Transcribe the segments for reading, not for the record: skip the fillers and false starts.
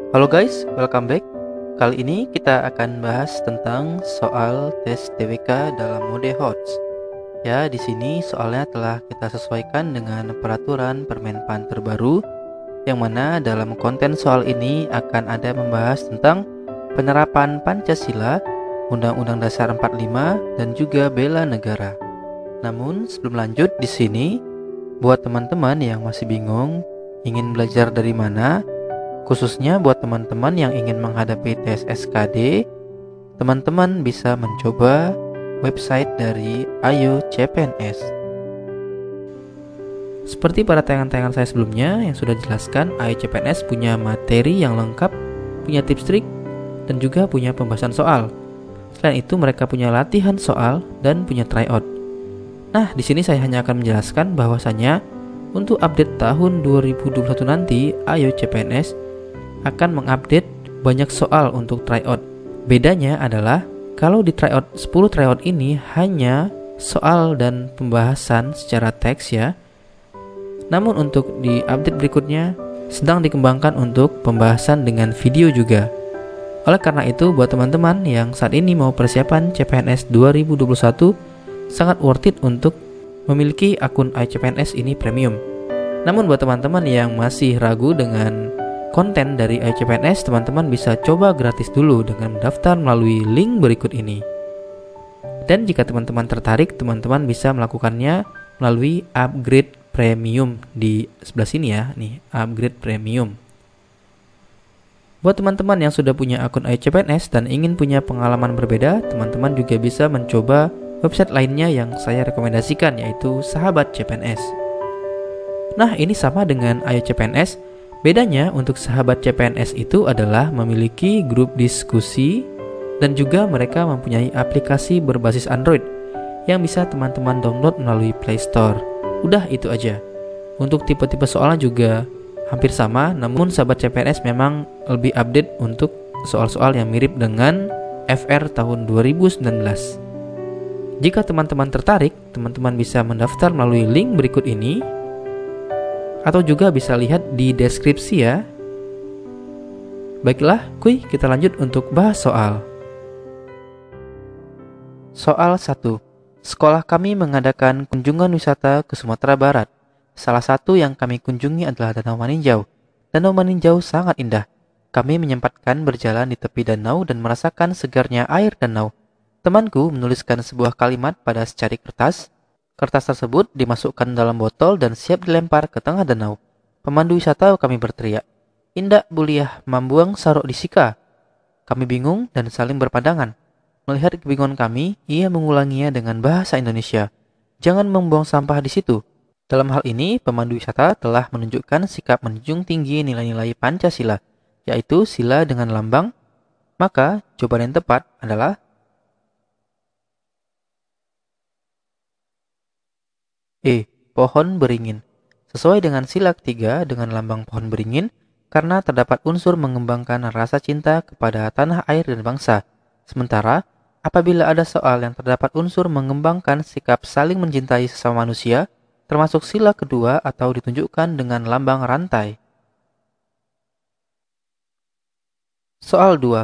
Halo guys, welcome back. Kali ini kita akan bahas tentang soal tes TWK dalam mode HOTS. Ya, di sini soalnya telah kita sesuaikan dengan peraturan Permenpan terbaru, yang mana dalam konten soal ini akan ada membahas tentang penerapan Pancasila, Undang-Undang Dasar 45 dan juga bela negara. Namun sebelum lanjut di sini, buat teman-teman yang masih bingung ingin belajar dari mana, khususnya buat teman-teman yang ingin menghadapi tes SKD, teman-teman bisa mencoba website dari Ayo CPNS. Seperti pada tayangan-tayangan saya sebelumnya yang sudah jelaskan, Ayo CPNS punya materi yang lengkap, punya tips trik, dan juga punya pembahasan soal. Selain itu mereka punya latihan soal dan punya tryout. Nah, di sini saya hanya akan menjelaskan bahwasanya untuk update tahun 2021 nanti, Ayo CPNS akan mengupdate banyak soal untuk tryout. Bedanya adalah kalau di tryout 10 tryout ini hanya soal dan pembahasan secara teks ya. Namun untuk di update berikutnya sedang dikembangkan untuk pembahasan dengan video juga. Oleh karena itu buat teman-teman yang saat ini mau persiapan CPNS 2021 sangat worth it untuk memiliki akun iCPNS ini premium. Namun buat teman-teman yang masih ragu dengan konten dari iCPNS, teman-teman bisa coba gratis dulu dengan mendaftar melalui link berikut ini. Dan jika teman-teman tertarik, teman-teman bisa melakukannya melalui upgrade premium di sebelah sini ya, nih upgrade premium. Buat teman-teman yang sudah punya akun iCPNS dan ingin punya pengalaman berbeda, teman-teman juga bisa mencoba website lainnya yang saya rekomendasikan, yaitu Sahabat CPNS. Nah, ini sama dengan Ayo CPNS. Bedanya untuk Sahabat CPNS itu adalah memiliki grup diskusi dan juga mereka mempunyai aplikasi berbasis Android yang bisa teman-teman download melalui Play Store. Udah itu aja. Untuk tipe-tipe soalnya juga hampir sama, namun Sahabat CPNS memang lebih update untuk soal-soal yang mirip dengan FR tahun 2019. Jika teman-teman tertarik, teman-teman bisa mendaftar melalui link berikut ini, atau juga bisa lihat di deskripsi ya. Baiklah, kita lanjut untuk bahas soal. Soal 1. Sekolah kami mengadakan kunjungan wisata ke Sumatera Barat. Salah satu yang kami kunjungi adalah Danau Maninjau. Danau Maninjau sangat indah. Kami menyempatkan berjalan di tepi danau dan merasakan segarnya air danau. Temanku menuliskan sebuah kalimat pada secari kertas. Kertas tersebut dimasukkan dalam botol dan siap dilempar ke tengah danau. Pemandu wisata kami berteriak, "Indak buliah mambuang sarok disika." Kami bingung dan saling berpandangan. Melihat kebingungan kami, ia mengulanginya dengan bahasa Indonesia. "Jangan membuang sampah di situ." Dalam hal ini, pemandu wisata telah menunjukkan sikap menjunjung tinggi nilai-nilai Pancasila, yaitu sila dengan lambang. Maka, jawaban yang tepat adalah pohon beringin. Sesuai dengan sila ketiga dengan lambang pohon beringin, karena terdapat unsur mengembangkan rasa cinta kepada tanah air dan bangsa. Sementara, apabila ada soal yang terdapat unsur mengembangkan sikap saling mencintai sesama manusia, termasuk sila kedua atau ditunjukkan dengan lambang rantai. Soal 2.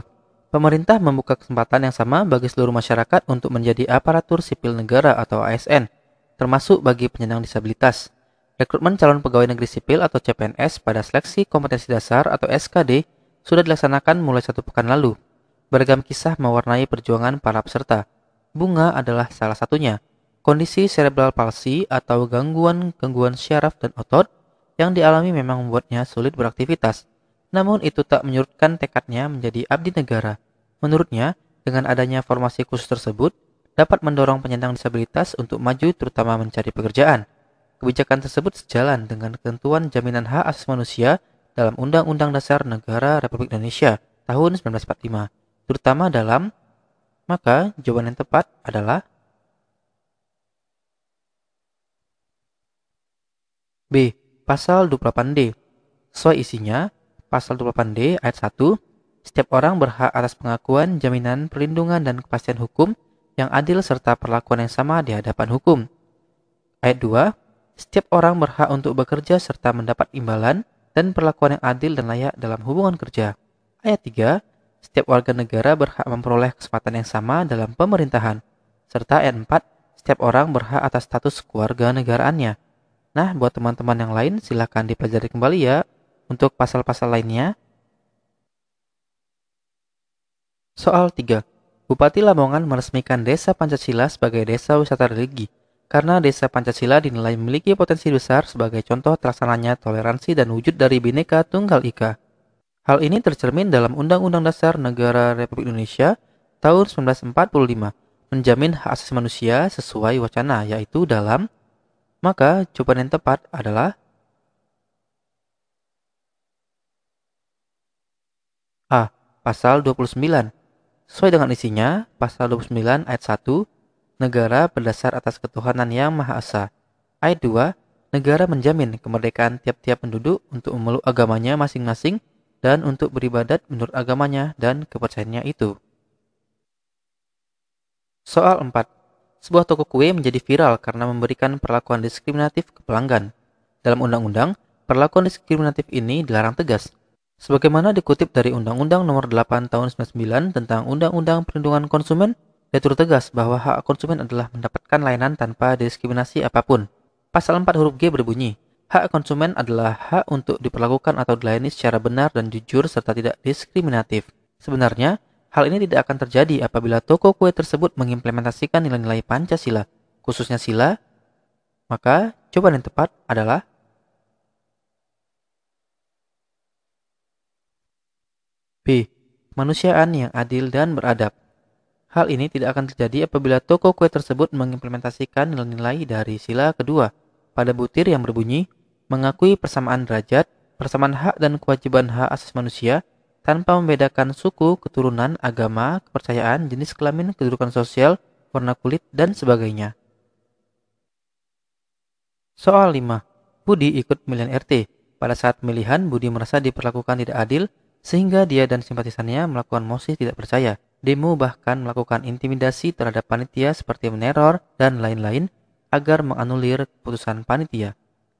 Pemerintah membuka kesempatan yang sama bagi seluruh masyarakat untuk menjadi aparatur sipil negara atau ASN, termasuk bagi penyandang disabilitas. Rekrutmen calon pegawai negeri sipil atau CPNS pada seleksi kompetensi dasar atau SKD sudah dilaksanakan mulai 1 pekan lalu. Beragam kisah mewarnai perjuangan para peserta. Bunga adalah salah satunya. Kondisi cerebral palsy atau gangguan syaraf dan otot yang dialami memang membuatnya sulit beraktivitas. Namun itu tak menyurutkan tekadnya menjadi abdi negara. Menurutnya, dengan adanya formasi khusus tersebut, dapat mendorong penyandang disabilitas untuk maju terutama mencari pekerjaan. Kebijakan tersebut sejalan dengan ketentuan jaminan hak asasi manusia dalam Undang-Undang Dasar Negara Republik Indonesia tahun 1945, terutama dalam, maka jawaban yang tepat adalah B. Pasal 28D. Sesuai isinya, Pasal 28D ayat 1, setiap orang berhak atas pengakuan, jaminan, perlindungan, dan kepastian hukum yang adil serta perlakuan yang sama di hadapan hukum. Ayat 2, setiap orang berhak untuk bekerja serta mendapat imbalan dan perlakuan yang adil dan layak dalam hubungan kerja. Ayat 3, setiap warga negara berhak memperoleh kesempatan yang sama dalam pemerintahan. Serta ayat 4, setiap orang berhak atas status keluarga negaraannya. Nah, buat teman-teman yang lain silakan dipelajari kembali ya. Untuk pasal-pasal lainnya, soal 3. Bupati Lamongan meresmikan Desa Pancasila sebagai desa wisata religi karena Desa Pancasila dinilai memiliki potensi besar sebagai contoh terlaksananya toleransi dan wujud dari Bhinneka Tunggal Ika. Hal ini tercermin dalam Undang-Undang Dasar Negara Republik Indonesia tahun 1945, menjamin hak asasi manusia sesuai wacana, yaitu dalam, maka jawaban yang tepat adalah A. Pasal 29. Sesuai dengan isinya, Pasal 29 ayat 1, negara berdasar atas ketuhanan yang Maha Esa. Ayat 2, negara menjamin kemerdekaan tiap-tiap penduduk untuk memeluk agamanya masing-masing dan untuk beribadat menurut agamanya dan kepercayaannya itu. Soal 4. Sebuah toko kue menjadi viral karena memberikan perlakuan diskriminatif ke pelanggan. Dalam undang-undang, perlakuan diskriminatif ini dilarang tegas. Sebagaimana dikutip dari Undang-Undang Nomor 8 Tahun 99 tentang Undang-Undang Perlindungan Konsumen, diatur tegas bahwa hak konsumen adalah mendapatkan layanan tanpa diskriminasi apapun. Pasal 4 huruf G berbunyi, hak konsumen adalah hak untuk diperlakukan atau dilayani secara benar dan jujur serta tidak diskriminatif. Sebenarnya, hal ini tidak akan terjadi apabila toko kue tersebut mengimplementasikan nilai-nilai Pancasila, khususnya sila, maka jawaban yang tepat adalah B. Kemanusiaan yang adil dan beradab. Hal ini tidak akan terjadi apabila toko kue tersebut mengimplementasikan nilai-nilai dari sila kedua pada butir yang berbunyi, mengakui persamaan derajat, persamaan hak dan kewajiban hak asasi manusia, tanpa membedakan suku, keturunan, agama, kepercayaan, jenis kelamin, kedudukan sosial, warna kulit, dan sebagainya. Soal 5. Budi ikut pemilihan RT. Pada saat pemilihan, Budi merasa diperlakukan tidak adil, sehingga dia dan simpatisannya melakukan mosi tidak percaya, demo bahkan melakukan intimidasi terhadap panitia seperti meneror dan lain-lain agar menganulir keputusan panitia.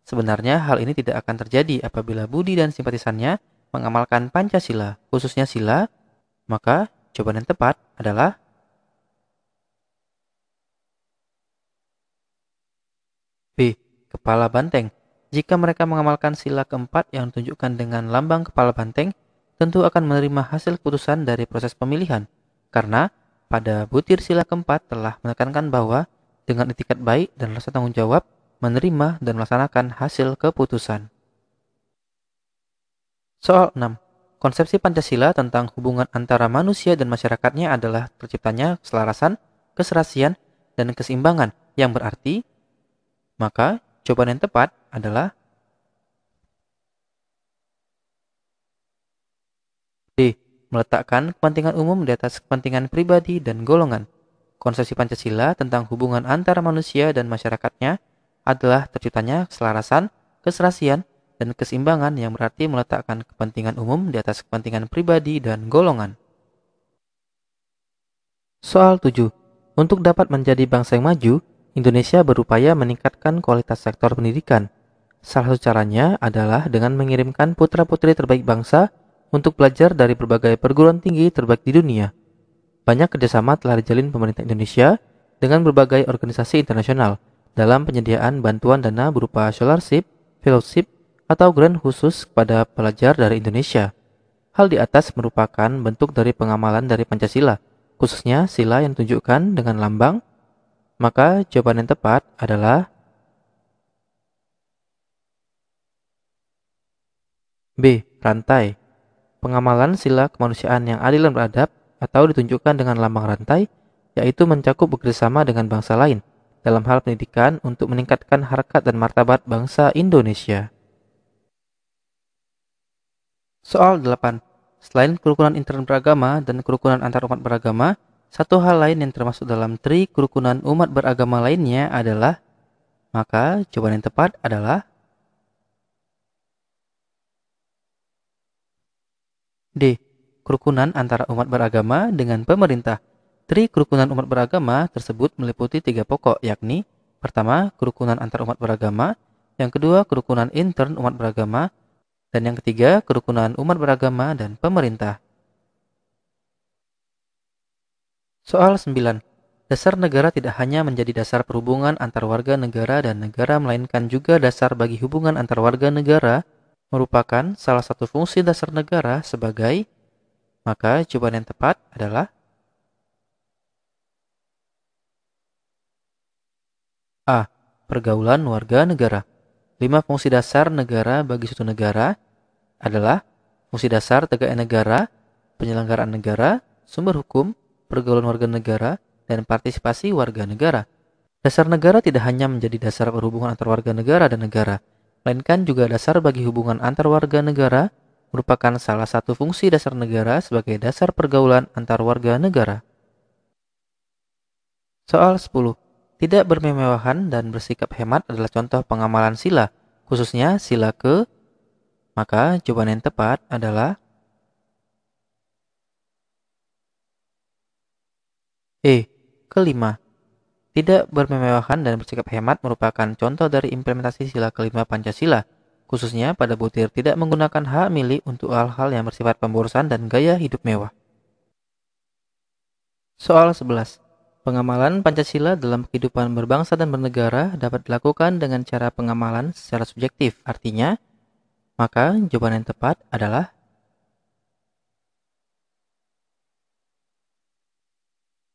Sebenarnya hal ini tidak akan terjadi apabila Budi dan simpatisannya mengamalkan Pancasila, khususnya sila, maka jawaban yang tepat adalah B. Kepala banteng. Jika mereka mengamalkan sila keempat yang ditunjukkan dengan lambang kepala banteng, tentu akan menerima hasil keputusan dari proses pemilihan. Karena pada butir sila keempat telah menekankan bahwa dengan itikat baik dan rasa tanggung jawab, menerima dan melaksanakan hasil keputusan. Soal 6. Konsepsi Pancasila tentang hubungan antara manusia dan masyarakatnya adalah terciptanya keselarasan, keserasian, dan keseimbangan yang berarti, maka jawaban yang tepat adalah D. Meletakkan kepentingan umum di atas kepentingan pribadi dan golongan. Konsepsi Pancasila tentang hubungan antara manusia dan masyarakatnya adalah terciptanya keselarasan, keserasian, dan keseimbangan yang berarti meletakkan kepentingan umum di atas kepentingan pribadi dan golongan. Soal 7. Untuk dapat menjadi bangsa yang maju, Indonesia berupaya meningkatkan kualitas sektor pendidikan. Salah satu caranya adalah dengan mengirimkan putra-putri terbaik bangsa untuk belajar dari berbagai perguruan tinggi terbaik di dunia. Banyak kerjasama telah dijalin pemerintah Indonesia dengan berbagai organisasi internasional dalam penyediaan bantuan dana berupa scholarship, fellowship, atau grant khusus kepada pelajar dari Indonesia. Hal di atas merupakan bentuk dari pengamalan dari Pancasila, khususnya sila yang ditunjukkan dengan lambang, maka jawaban yang tepat adalah B. Rantai. Pengamalan sila kemanusiaan yang adil dan beradab atau ditunjukkan dengan lambang rantai, yaitu mencakup bekerjasama dengan bangsa lain dalam hal pendidikan untuk meningkatkan harkat dan martabat bangsa Indonesia. Soal 8. Selain kerukunan intern beragama dan kerukunan antar umat beragama, satu hal lain yang termasuk dalam tri kerukunan umat beragama lainnya adalah, maka jawaban yang tepat adalah D. Kerukunan antara umat beragama dengan pemerintah. Tri kerukunan umat beragama tersebut meliputi 3 pokok, yakni pertama, kerukunan antar umat beragama, yang kedua, kerukunan intern umat beragama, dan yang ketiga, kerukunan umat beragama dan pemerintah. Soal 9. Dasar negara tidak hanya menjadi dasar perhubungan antar warga negara dan negara, melainkan juga dasar bagi hubungan antar warga negara, merupakan salah satu fungsi dasar negara sebagai, maka jawaban yang tepat adalah A. Pergaulan warga negara. 5 fungsi dasar negara bagi suatu negara adalah fungsi dasar tegaknya negara, penyelenggaraan negara, sumber hukum, pergaulan warga negara, dan partisipasi warga negara. Dasar negara tidak hanya menjadi dasar perhubungan antar warga negara dan negara, melainkan juga dasar bagi hubungan antar warga negara, merupakan salah satu fungsi dasar negara sebagai dasar pergaulan antar warga negara. Soal 10. Tidak bermemewahan dan bersikap hemat adalah contoh pengamalan sila, khususnya sila ke, maka jawaban yang tepat adalah E. Kelima. Tidak bermemewahan dan bersikap hemat merupakan contoh dari implementasi sila kelima Pancasila, khususnya pada butir tidak menggunakan hak milik untuk hal-hal yang bersifat pemborosan dan gaya hidup mewah. Soal 11. Pengamalan Pancasila dalam kehidupan berbangsa dan bernegara dapat dilakukan dengan cara pengamalan secara subjektif. Artinya, maka jawaban yang tepat adalah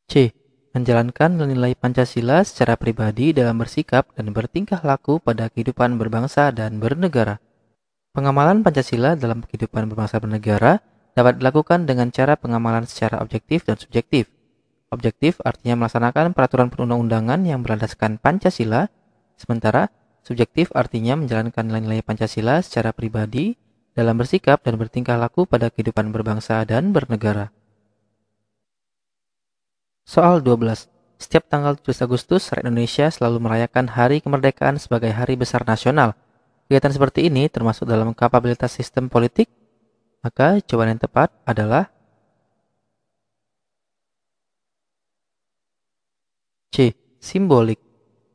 C. Menjalankan nilai Pancasila secara pribadi dalam bersikap dan bertingkah laku pada kehidupan berbangsa dan bernegara. Pengamalan Pancasila dalam kehidupan berbangsa dan bernegara dapat dilakukan dengan cara pengamalan secara objektif dan subjektif. Objektif artinya melaksanakan peraturan perundang-undangan yang berlandaskan Pancasila, sementara subjektif artinya menjalankan nilai-nilai Pancasila secara pribadi dalam bersikap dan bertingkah laku pada kehidupan berbangsa dan bernegara. Soal 12. Setiap tanggal 17 Agustus, rakyat Indonesia selalu merayakan Hari Kemerdekaan sebagai hari besar nasional. Kegiatan seperti ini termasuk dalam kapabilitas sistem politik, maka jawaban yang tepat adalah C. Simbolik.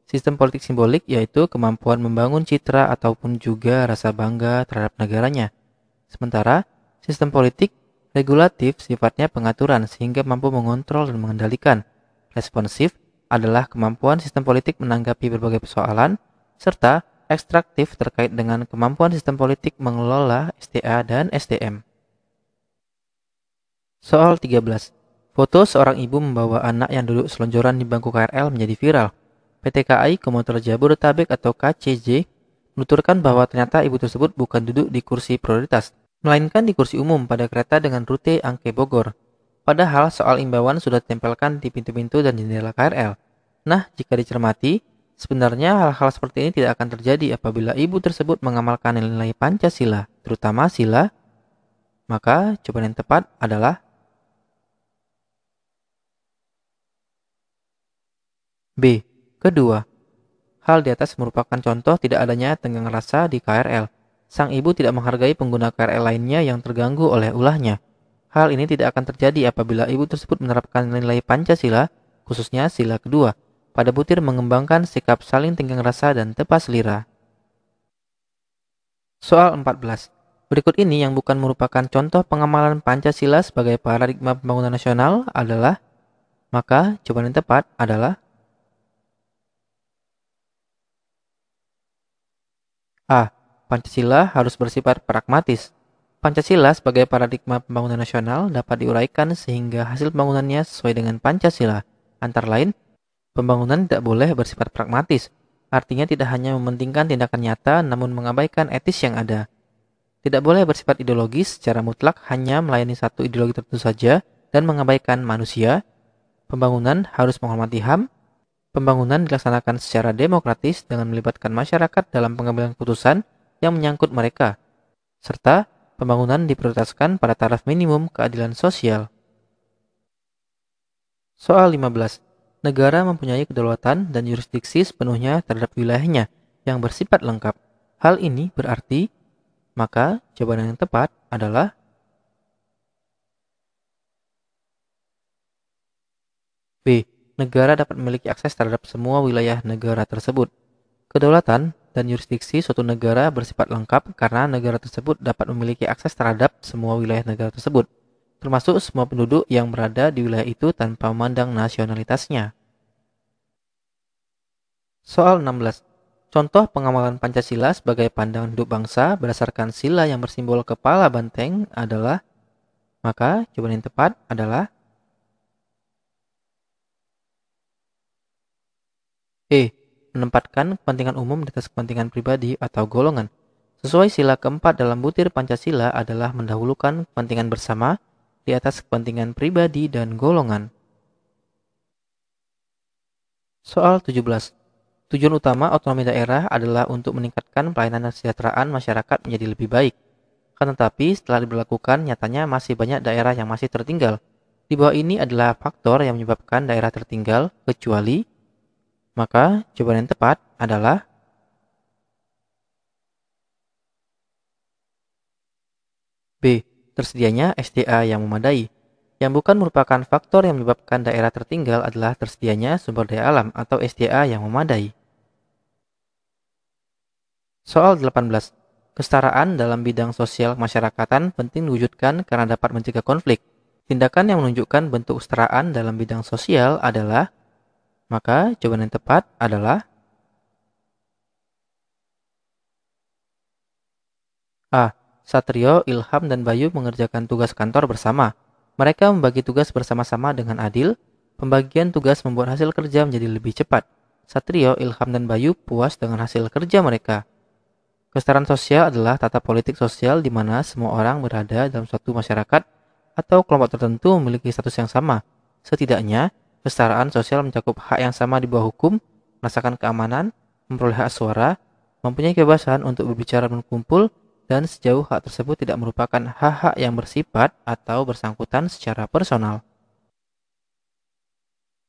Sistem politik simbolik yaitu kemampuan membangun citra ataupun juga rasa bangga terhadap negaranya. Sementara sistem politik regulatif sifatnya pengaturan sehingga mampu mengontrol dan mengendalikan. Responsif adalah kemampuan sistem politik menanggapi berbagai persoalan, serta ekstraktif terkait dengan kemampuan sistem politik mengelola STA dan SDM. Soal 13. Foto seorang ibu membawa anak yang duduk selonjoran di bangku KRL menjadi viral. PT KAI Komuter Jabodetabek atau KCJ menuturkan bahwa ternyata ibu tersebut bukan duduk di kursi prioritas, melainkan di kursi umum pada kereta dengan rute Angke Bogor. Padahal soal imbauan sudah ditempelkan di pintu-pintu dan jendela KRL. Nah, jika dicermati, sebenarnya hal-hal seperti ini tidak akan terjadi apabila ibu tersebut mengamalkan nilai Pancasila, terutama sila, maka jawaban yang tepat adalah B. Kedua, hal di atas merupakan contoh tidak adanya tenggang rasa di KRL. Sang ibu tidak menghargai pengguna KRL lainnya yang terganggu oleh ulahnya. Hal ini tidak akan terjadi apabila ibu tersebut menerapkan nilai Pancasila, khususnya sila kedua, pada butir mengembangkan sikap saling tenggang rasa dan tepas selera. Soal 14. Berikut ini yang bukan merupakan contoh pengamalan Pancasila sebagai paradigma pembangunan nasional adalah, maka jawaban yang tepat adalah A. Pancasila harus bersifat pragmatis. Pancasila sebagai paradigma pembangunan nasional dapat diuraikan sehingga hasil pembangunannya sesuai dengan Pancasila. Antara lain, pembangunan tidak boleh bersifat pragmatis. Artinya tidak hanya mementingkan tindakan nyata namun mengabaikan etis yang ada. Tidak boleh bersifat ideologis secara mutlak hanya melayani satu ideologi tertentu saja dan mengabaikan manusia. Pembangunan harus menghormati HAM. Pembangunan dilaksanakan secara demokratis dengan melibatkan masyarakat dalam pengambilan keputusan yang menyangkut mereka, serta pembangunan diprioritaskan pada taraf minimum keadilan sosial. Soal 15. Negara mempunyai kedaulatan dan yurisdiksi sepenuhnya terhadap wilayahnya yang bersifat lengkap. Hal ini berarti, maka jawaban yang tepat adalah B. Negara dapat memiliki akses terhadap semua wilayah negara tersebut. Kedaulatan dan yurisdiksi suatu negara bersifat lengkap karena negara tersebut dapat memiliki akses terhadap semua wilayah negara tersebut. termasuk semua penduduk yang berada di wilayah itu tanpa memandang nasionalitasnya. Soal 16. Contoh pengamalan Pancasila sebagai pandangan hidup bangsa berdasarkan sila yang bersimbol kepala banteng adalah, maka jawaban yang tepat adalah E. Menempatkan kepentingan umum di atas kepentingan pribadi atau golongan. Sesuai sila keempat dalam butir Pancasila adalah mendahulukan kepentingan bersama di atas kepentingan pribadi dan golongan. Soal 17. Tujuan utama otonomi daerah adalah untuk meningkatkan pelayanan dan kesejahteraan masyarakat menjadi lebih baik. Akan tetapi setelah diberlakukan, nyatanya masih banyak daerah yang masih tertinggal. Di bawah ini adalah faktor yang menyebabkan daerah tertinggal, kecuali, maka jawaban yang tepat adalah B. Tersedianya SDA yang memadai. Yang bukan merupakan faktor yang menyebabkan daerah tertinggal adalah tersedianya sumber daya alam atau SDA yang memadai. Soal 18. Kesetaraan dalam bidang sosial kemasyarakatan penting diwujudkan karena dapat mencegah konflik. Tindakan yang menunjukkan bentuk kesetaraan dalam bidang sosial adalah, maka jawaban yang tepat adalah A. Satrio, Ilham, dan Bayu mengerjakan tugas kantor bersama. Mereka membagi tugas bersama-sama dengan adil. Pembagian tugas membuat hasil kerja menjadi lebih cepat. Satrio, Ilham, dan Bayu puas dengan hasil kerja mereka. Kesetaraan sosial adalah tata politik sosial di mana semua orang berada dalam suatu masyarakat atau kelompok tertentu memiliki status yang sama. Setidaknya, kesetaraan sosial mencakup hak yang sama di bawah hukum, merasakan keamanan, memperoleh hak suara, mempunyai kebebasan untuk berbicara dan berkumpul, dan sejauh hak tersebut tidak merupakan hak-hak yang bersifat atau bersangkutan secara personal.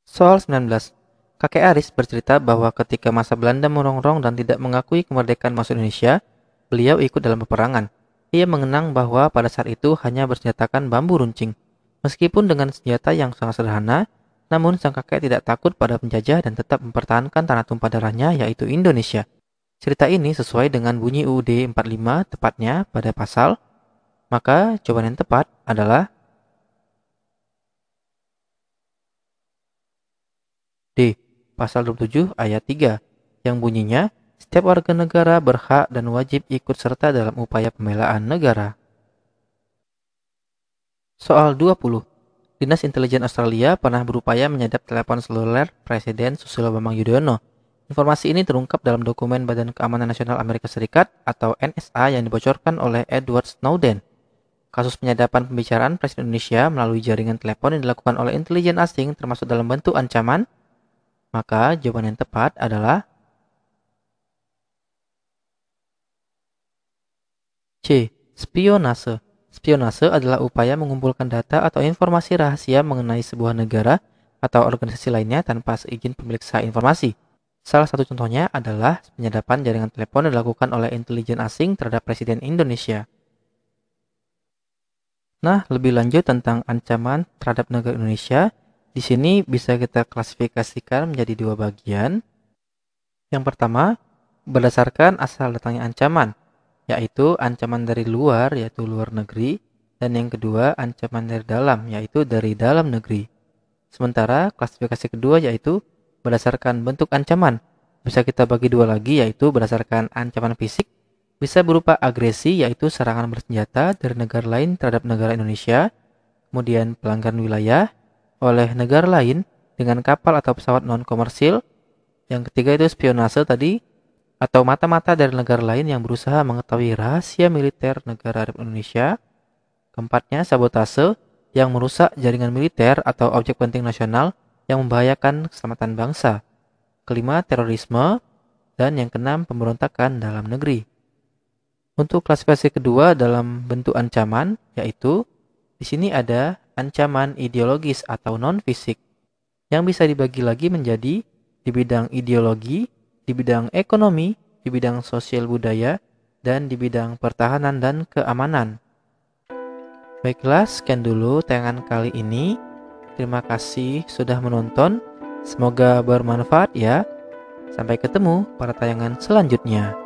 Soal 19. Kakek Aris bercerita bahwa ketika masa Belanda merongrong dan tidak mengakui kemerdekaan masuk Indonesia, beliau ikut dalam peperangan. Ia mengenang bahwa pada saat itu hanya bersenjatakan bambu runcing. Meskipun dengan senjata yang sangat sederhana, namun sang kakek tidak takut pada penjajah dan tetap mempertahankan tanah tumpah darahnya, yaitu Indonesia. Cerita ini sesuai dengan bunyi UUD 45 tepatnya pada pasal, maka jawaban yang tepat adalah D. Pasal 27 ayat 3 yang bunyinya setiap warga negara berhak dan wajib ikut serta dalam upaya pembelaan negara. Soal 20. Dinas Intelijen Australia pernah berupaya menyadap telepon seluler Presiden Susilo Bambang Yudhoyono. Informasi ini terungkap dalam dokumen Badan Keamanan Nasional Amerika Serikat atau NSA yang dibocorkan oleh Edward Snowden. Kasus penyadapan pembicaraan Presiden Indonesia melalui jaringan telepon yang dilakukan oleh intelijen asing termasuk dalam bentuk ancaman, maka jawaban yang tepat adalah C. Spionase. Spionase adalah upaya mengumpulkan data atau informasi rahasia mengenai sebuah negara atau organisasi lainnya tanpa seizin pemilik sah informasi. Salah satu contohnya adalah penyadapan jaringan telepon yang dilakukan oleh intelijen asing terhadap Presiden Indonesia. Nah, lebih lanjut tentang ancaman terhadap negara Indonesia, di sini bisa kita klasifikasikan menjadi dua bagian. Yang pertama, berdasarkan asal datangnya ancaman, yaitu ancaman dari luar, yaitu luar negeri, dan yang kedua, ancaman dari dalam, yaitu dari dalam negeri. Sementara klasifikasi kedua yaitu berdasarkan bentuk ancaman. Bisa kita bagi dua lagi, yaitu berdasarkan ancaman fisik, bisa berupa agresi, yaitu serangan bersenjata dari negara lain terhadap negara Indonesia, kemudian pelanggaran wilayah oleh negara lain dengan kapal atau pesawat non-komersil. Yang ketiga itu spionase tadi, atau mata-mata dari negara lain yang berusaha mengetahui rahasia militer negara Republik Indonesia. Keempatnya sabotase, yang merusak jaringan militer atau objek penting nasional yang membahayakan keselamatan bangsa. Kelima, terorisme. Dan yang keenam, pemberontakan dalam negeri. Untuk klasifikasi kedua dalam bentuk ancaman, yaitu di sini ada ancaman ideologis atau non-fisik, yang bisa dibagi lagi menjadi di bidang ideologi, di bidang ekonomi, di bidang sosial budaya, dan di bidang pertahanan dan keamanan. Baiklah, sekian dulu tayangan kali ini. Terima kasih sudah menonton. Semoga bermanfaat ya. Sampai ketemu pada tayangan selanjutnya.